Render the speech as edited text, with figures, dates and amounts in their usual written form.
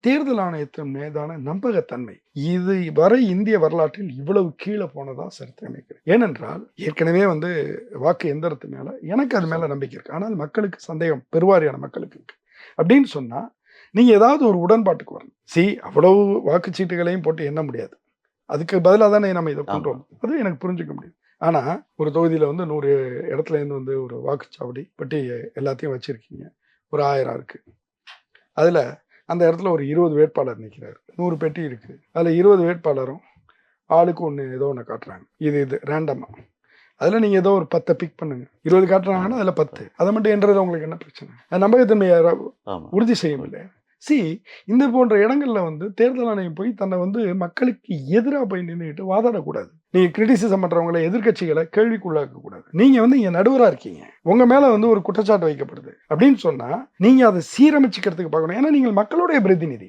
தேர்தல் ஆணையத்தின் மீதான நம்பகத்தன்மை இது வரை இந்திய வரலாற்றில் இவ்வளவு கீழே போனதா சரித்திரமே கிடையாது. ஏனென்றால் ஏற்கனவே வாக்கு எந்திரத்து மேல எனக்கு அது மேல நம்பிக்கை இருக்கு. ஆனால் மக்களுக்கு சந்தேகம், பெருவாரியான மக்களுக்கு இருக்கு. அப்படின்னு சொன்னா நீங்க ஏதாவது ஒரு உடன்பாட்டுக்கு வரணும். அவ்வளவு வாக்குச்சீட்டுகளையும் போட்டு எண்ண முடியாது. அதுக்கு பதிலாக தானே நம்ம இதை கொண்டு வரணும். அது எனக்கு புரிஞ்சுக்க முடியும். ஆனா ஒரு தொகுதியில 100 இடத்துல இருந்து ஒரு வாக்குச்சாவடி பட்டி எல்லாத்தையும் வச்சிருக்கீங்க. ஒரு 1000 இருக்கு. அதுல அந்த இடத்துல ஒரு 20 வேட்பாளர் நிற்கிறாரு. 100 பெட்டி இருக்கு. அதுல 20 வேட்பாளரும் ஆளுக்கு ஏதோ ஒன்று காட்டுறாங்க. இது ரேண்டமா. அதுல நீங்க ஏதோ ஒரு 10 பிக் பண்ணுங்க. 20 காட்டுறாங்கன்னா அதுல 10. அதை மட்டும் என்றது உங்களுக்கு என்ன பிரச்சனை? நம்பகத்தன்மையை உறுதி செய்யும் இல்லை. இந்த போன்ற இடங்கள்ல தேர்தல் ஆணையம் போய் தன்னை மக்களுக்கு எதிராக போய் நின்றுட்டு வாதாடக்கூடாது. நீங்க கிரிட்டிசிசம் பண்றவங்களை, எதிர்கட்சிகளை கேள்விக்குள்ளாக்க கூடாது. நீங்க இங்க நடுவரா இருக்கீங்க. உங்க மேல ஒரு குற்றச்சாட்டு வைக்கப்படுது அப்படின்னு சொன்னா நீங்க அதை சீரமைச்சுக்கிறதுக்கு பார்க்கணும். ஏன்னா நீங்கள் மக்களுடைய பிரதிநிதி.